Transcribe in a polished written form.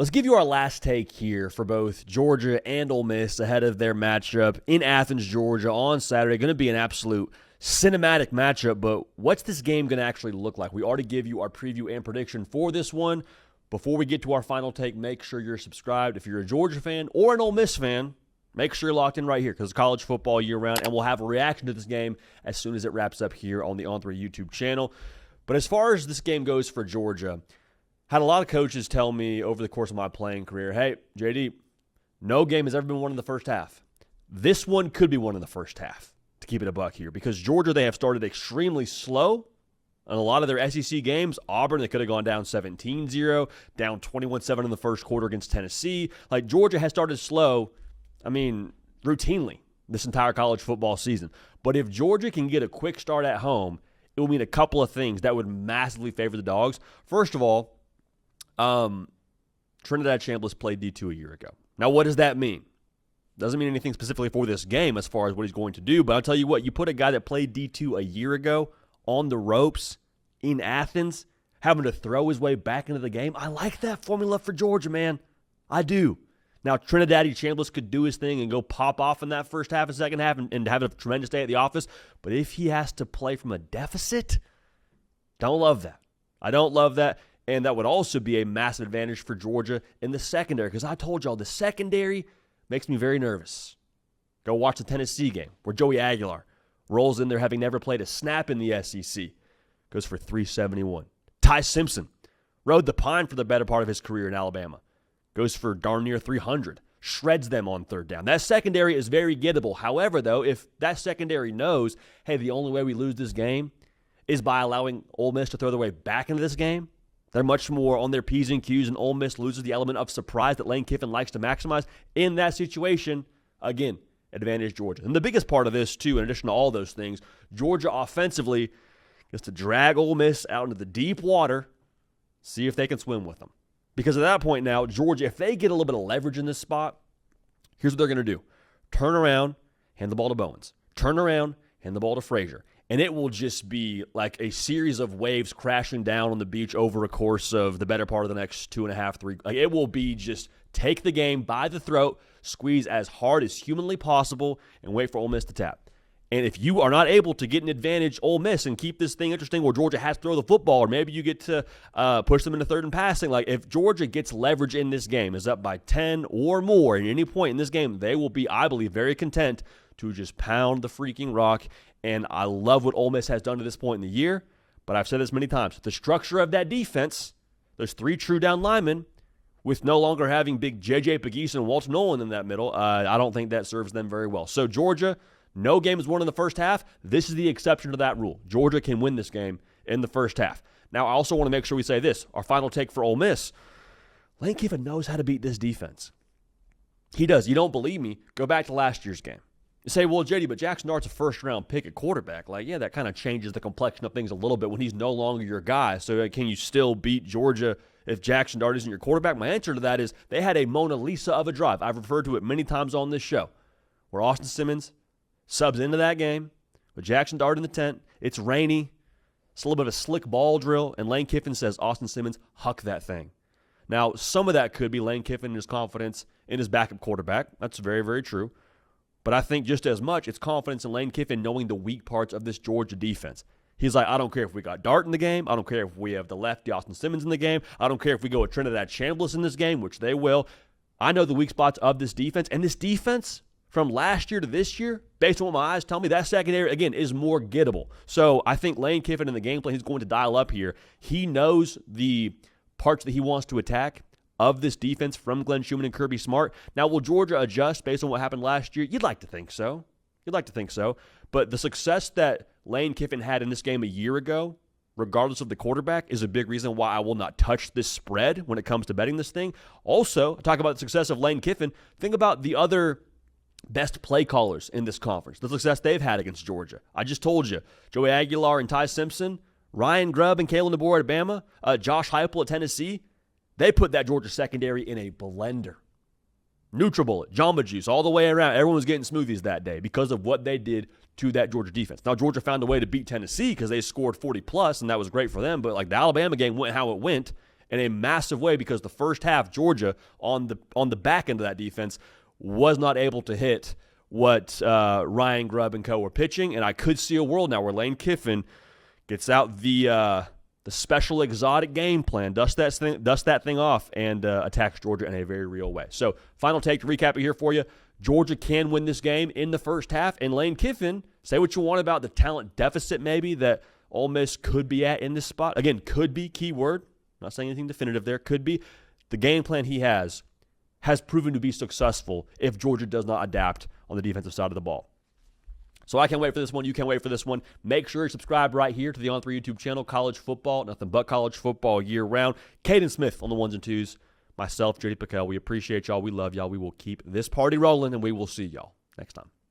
Let's give you our last take here for both Georgia and Ole Miss ahead of their matchup in Athens, Georgia on Saturday. Going to be an absolute cinematic matchup, but what's this game going to actually look like? We already give you our preview and prediction for this one. Before we get to our final take, make sure you're subscribed. If you're a Georgia fan or an Ole Miss fan, make sure you're locked in right here because it's college football year-round, and we'll have a reaction to this game as soon as it wraps up here on the On3 YouTube channel. But as far as this game goes for Georgia, had a lot of coaches tell me over the course of my playing career, hey, JD, no game has ever been won in the first half. This one could be won in the first half, to keep it a buck here, because Georgia, they have started extremely slow on a lot of their SEC games. Auburn, they could have gone down 17-0, down 21-7 in the first quarter against Tennessee. Like, Georgia has started slow, routinely this entire college football season. But if Georgia can get a quick start at home, it will mean a couple of things that would massively favor the Dogs. First of all, Trinidad Chambliss played D2 a year ago. Now, what does that mean? Doesn't mean anything specifically for this game as far as what he's going to do, but I'll tell you what, you put a guy that played D2 a year ago on the ropes in Athens, having to throw his way back into the game. I like that formula for Georgia, man. I do. Now, Trinidad Chambliss could do his thing and go pop off in that first half and second half and have a tremendous day at the office, but if he has to play from a deficit, don't love that. I don't love that. And that would also be a massive advantage for Georgia in the secondary, because I told y'all the secondary makes me very nervous. Go watch the Tennessee game where Joey Aguilar rolls in there having never played a snap in the SEC. Goes for 371. Ty Simpson rode the pine for the better part of his career in Alabama. Goes for darn near 300. Shreds them on third down. That secondary is very gettable. However, though, if that secondary knows, hey, the only way we lose this game is by allowing Ole Miss to throw their way back into this game, they're much more on their P's and Q's, and Ole Miss loses the element of surprise that Lane Kiffin likes to maximize. In that situation, again, advantage Georgia. And the biggest part of this, too, in addition to all those things, Georgia offensively gets to drag Ole Miss out into the deep water, see if they can swim with them. Because at that point now, Georgia, if they get a little bit of leverage in this spot, here's what they're going to do. Turn around, hand the ball to Bowens. Turn around, hand the ball to Frazier. And it will just be like a series of waves crashing down on the beach over a course of the better part of the next 2.5, 3. Like, it will be just take the game by the throat, squeeze as hard as humanly possible, and wait for Ole Miss to tap. And if you are not able to get an advantage, Ole Miss, and keep this thing interesting where Georgia has to throw the football, or maybe you get to push them into third and passing, like if Georgia gets leverage in this game, is up by 10 or more at any point in this game, they will be, I believe, very content to just pound the freaking rock. And I love what Ole Miss has done to this point in the year, but I've said this many times. The structure of that defense, there's 3 true down linemen, with no longer having big J.J. Pegues and Walter Nolan in that middle. I don't think that serves them very well. So Georgia, no game is won in the first half. This is the exception to that rule. Georgia can win this game in the first half. Now, I also want to make sure we say this. Our final take for Ole Miss. Lane Kiffin knows how to beat this defense. He does. You don't believe me? Go back to last year's game. You say, well, JD, but Jackson Dart's a first-round pick at quarterback. Like, yeah, that kind of changes the complexion of things a little bit when he's no longer your guy. So can you still beat Georgia if Jackson Dart isn't your quarterback? My answer to that is they had a Mona Lisa of a drive. I've referred to it many times on this show, where Austin Simmons subs into that game with Jackson Dart in the tent. It's rainy. It's a little bit of a slick ball drill, and Lane Kiffin says, Austin Simmons, huck that thing. Now, some of that could be Lane Kiffin and his confidence in his backup quarterback. That's very, very true. But I think just as much, it's confidence in Lane Kiffin knowing the weak parts of this Georgia defense. He's like, I don't care if we got Dart in the game. I don't care if we have the lefty Austin Simmons in the game. I don't care if we go with Trinidad Chambliss in this game, which they will. I know the weak spots of this defense. And this defense, from last year to this year, based on what my eyes tell me, that secondary, again, is more gettable. So I think Lane Kiffin in the game plan, he's going to dial up here. He knows the parts that he wants to attack of this defense from Glenn Schumann and Kirby Smart. Now, will Georgia adjust based on what happened last year? You'd like to think so. But the success that Lane Kiffin had in this game a year ago, regardless of the quarterback, is a big reason why I will not touch this spread when it comes to betting this thing. Also, talk about the success of Lane Kiffin. Think about the other best play callers in this conference, the success they've had against Georgia. I just told you, Joey Aguilar and Ty Simpson, Ryan Grubb and Kalen DeBoer at Bama, Josh Heupel at Tennessee. They put that Georgia secondary in a blender. NutriBullet, Jamba Juice, all the way around. Everyone was getting smoothies that day because of what they did to that Georgia defense. Now, Georgia found a way to beat Tennessee because they scored 40+, and that was great for them. But, like, the Alabama game went how it went, in a massive way because the first half, Georgia, on the back end of that defense, was not able to hit what Ryan Grubb and co. were pitching. And I could see a world now where Lane Kiffin gets out the special exotic game plan, dusts that thing off, and attacks Georgia in a very real way. So, final take to recap it here for you. Georgia can win this game in the first half, and Lane Kiffin, say what you want about the talent deficit maybe that Ole Miss could be at in this spot. Again, could be, keyword. Not saying anything definitive there. Could be. The game plan he has proven to be successful if Georgia does not adapt on the defensive side of the ball. So I can't wait for this one. You can't wait for this one. Make sure you subscribe right here to the On3 YouTube channel, College Football, nothing but college football year-round. Caden Smith on the ones and twos. Myself, JD PicKell. We appreciate y'all. We love y'all. We will keep this party rolling, and we will see y'all next time.